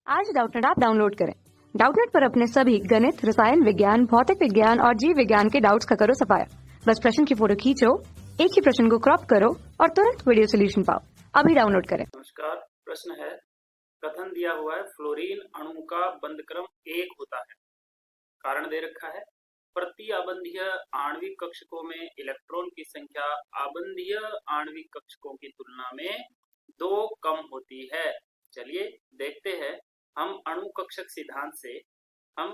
आज Doubtnut app download करें। Doubtnut पर अपने सभी गणित, रसायन विज्ञान, भौतिक विज्ञान और जीव विज्ञान के डाउट्स का करो सफाया। बस प्रश्न की फोटो खींचो, एक ही प्रश्न को क्रॉप करो और तुरंत वीडियो सोल्यूशन पाओ। अभी डाउनलोड करें। नमस्कार, प्रश्न है, कथन दिया हुआ है फ्लोरीन अणु का बंधक्रम 1 होता है। कारण दे रखा है, प्रति आबंधीय आणविक कक्षकों में इलेक्ट्रॉन की संख्या आबंधीय आणविक कक्षकों की तुलना में 2 कम होती है। चलिए देखते हैं, हम अणु कक्षक सिद्धांत से हम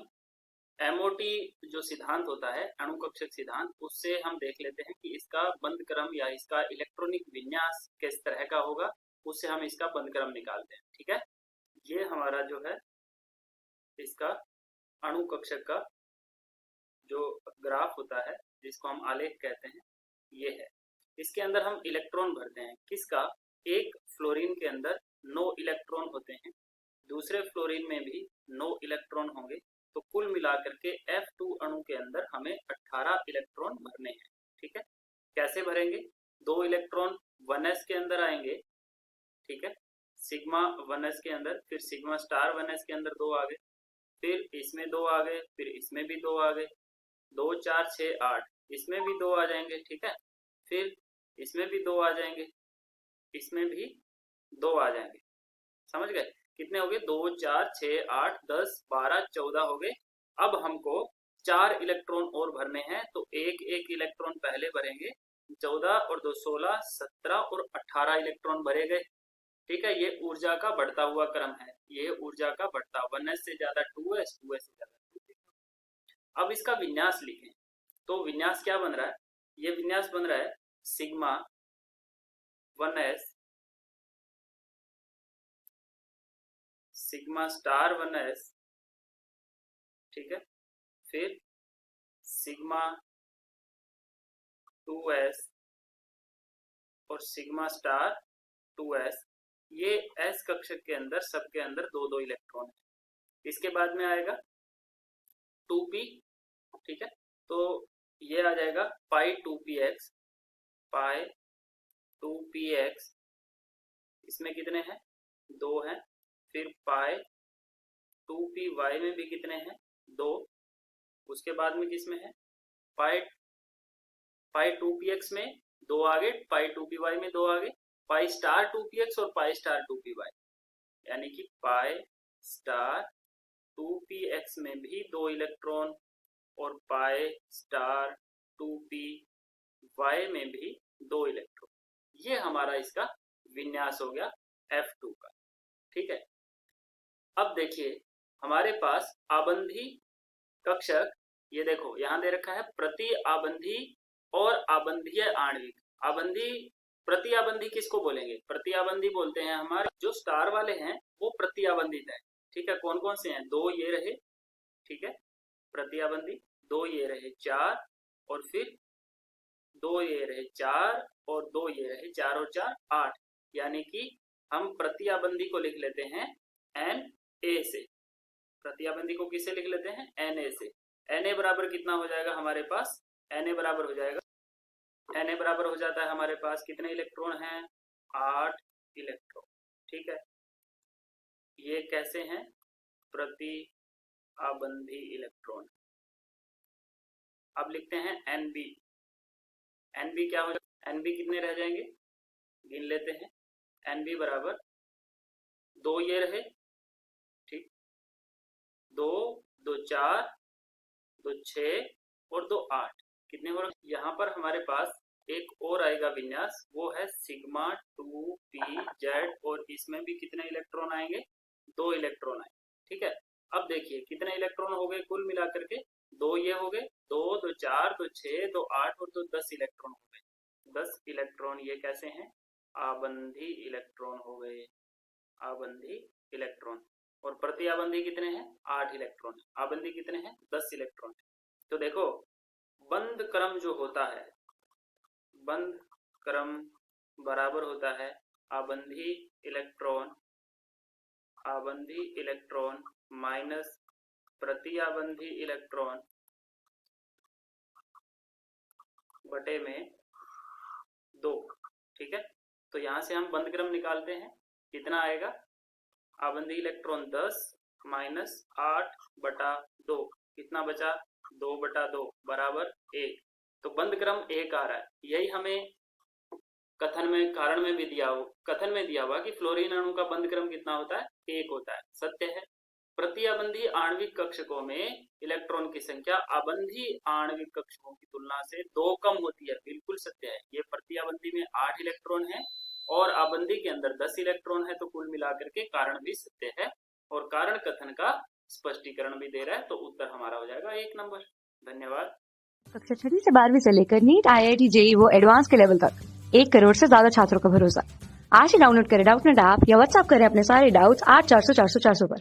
एमओटी जो सिद्धांत होता है अणु कक्षक सिद्धांत, उससे हम देख लेते हैं कि इसका बंधक्रम या इसका इलेक्ट्रॉनिक विन्यास किस तरह का होगा, उससे हम इसका बंधक्रम निकालते हैं। ठीक है, ये हमारा जो है इसका अणु कक्षक का जो ग्राफ होता है, जिसको हम आलेख कहते हैं, ये है। इसके अंदर हम इलेक्ट्रॉन भरते हैं। किसका? एक फ्लोरीन के अंदर 9 इलेक्ट्रॉन होते हैं, दूसरे फ्लोरीन में भी 9 इलेक्ट्रॉन होंगे, तो कुल मिलाकर के F2 अणु के अंदर हमें 18 इलेक्ट्रॉन भरने हैं। ठीक है, कैसे भरेंगे? 2 इलेक्ट्रॉन 1s के अंदर आएंगे, ठीक है, सिग्मा 1s के अंदर, फिर सिग्मा स्टार 1s के अंदर 2 आ गए, फिर इसमें 2 आ गए, फिर इसमें भी 2 आ गए, 2 4 6 8, इसमें भी 2 आ जाएंगे। ठीक है, फिर इसमें भी 2 आ जाएंगे, इसमें भी 2 आ जाएंगे। समझ गए? कितने हो गए? 2 4 6 8 10 12 14 हो गए। अब हमको 4 इलेक्ट्रॉन और भरने हैं, तो एक एक इलेक्ट्रॉन पहले भरेंगे। 14 और 2 16 17 और 18 इलेक्ट्रॉन भरे गए। ठीक है, ये ऊर्जा का बढ़ता हुआ क्रम है, ये ऊर्जा का बढ़ता 1s से ज्यादा 2s, 2s से ज्यादा 2s। अब इसका विन्यास लिखें, तो विन्यास क्या बन रहा है? ये विन्यास बन रहा है sigma 1s sigma star 1s, ठीक है, फिर सिग्मा 2s और सिग्मा स्टार 2s। ये s कक्षक के अंदर सबके अंदर 2-2 इलेक्ट्रॉन है। इसके बाद में आएगा 2p, ठीक है, तो ये आ जाएगा पाई 2px, पाई 2px, इसमें कितने हैं? 2 हैं। फिर पाई 2py में भी कितने हैं? 2। उसके बाद में किसमें है? पाई 2px में 2 आ गए, पाई 2py में 2 आ गए, पाई स्टार 2px और पाई स्टार 2py, यानी कि पाई स्टार 2px में भी 2 इलेक्ट्रॉन और पाई स्टार 2py में भी 2 इलेक्ट्रॉन। ये हमारा इसका विन्यास हो गया F2 का। ठीक है, अब देखिए हमारे पास आबंधी कक्षक, ये देखो यहां दे रखा है प्रति आबंधी और आबंधीय आणविक। आबंधी, प्रति आबंधी किसको बोलेंगे? प्रति आबंधी बोलते हैं हमारे जो स्टार वाले हैं वो प्रति आबंधित है। ठीक है, कौन कौन से हैं? 2 ये रहे, ठीक है, प्रति आबंधी, 2 ये रहे 4, और फिर 2 ये रहे 4, और 2 ये रहे 4 और 4 8, यानी कि हम प्रति आबंधी को लिख लेते हैं Na से। प्रति आबंधी को किससे लिख लेते हैं? Na से। Na बराबर कितना हो जाएगा हमारे पास? Na बराबर हो जाएगा, Na बराबर हो जाता है हमारे पास कितने इलेक्ट्रॉन हैं? 8 इलेक्ट्रॉन। ठीक है, ये कैसे हैं? प्रति आबंधी इलेक्ट्रॉन। अब लिखते हैं Nb। Nb क्या हो जाएगा? Nb कितने रह जाएंगे? गिन लेते हैं। Nb बराबर 2 ये रहे, ठीक, 2 2 4 2 6 और 2 8, कितने हो रहे? यहाँ पर हमारे पास एक और आएगा विन्यास, वो है सिग्मा 2pz, और इसमें भी कितने इलेक्ट्रॉन आएंगे? 2 इलेक्ट्रॉन आएंगे। ठीक है, अब देखिए कितने इलेक्ट्रॉन हो गए कुल मिलाकर के? 2 ये हो गए, 2 2 4 2 6 2 8 और 2 10 इलेक्ट्रॉन हो गए। 10 इलेक्ट्रॉन ये कैसे हैं? आबंधी इलेक्ट्रॉन हो गए, आबंधी इलेक्ट्रॉन। और प्रति आबंधी कितने हैं? 8 इलेक्ट्रॉन। आबंधी कितने हैं? 10 इलेक्ट्रॉन। तो देखो बंध क्रम जो होता है, बंध क्रम बराबर होता है आबंधी इलेक्ट्रॉन माइनस प्रति आबंधी इलेक्ट्रॉन बटे में 2। ठीक है, तो यहां से हम बंध क्रम निकालते हैं, कितना आएगा? आबंधी इलेक्ट्रॉन 10 माइनस 8/2 कितना बचा 2/2 बराबर 1। तो बंद क्रम 1 आ रहा है। यही हमें कथन में कारण में भी दिया हुआ कि फ्लोरीन अणु का बंद क्रम कितना होता है 1 होता है। सत्य है। प्रति आबंधी आणविक कक्षकों में इलेक्ट्रॉन की संख्या आबंधी आणविक कक्षकों की तुलना से 2 कम होती है। बिल्कुल सत्य है। ये प्रति आबंधी में 8 इलेक्ट्रॉन है और आबंधी के अंदर 10 इलेक्ट्रॉन है, तो कुल मिलाकर के कारण भी सत्य है और कारण कथन का स्पष्टीकरण भी दे रहा है। तो उत्तर हमारा हो जाएगा 1 नंबर। धन्यवाद। कक्षा 6 से 12वीं से लेकर नीट, IIT, JEE वो एडवांस के लेवल तक 1 करोड़ से ज्यादा छात्रों का भरोसा। आज ही डाउनलोड करें डाउटनेट ऐप या व्हाट्सएप करें अपने सारे डाउट्स 8400 400 400 पर।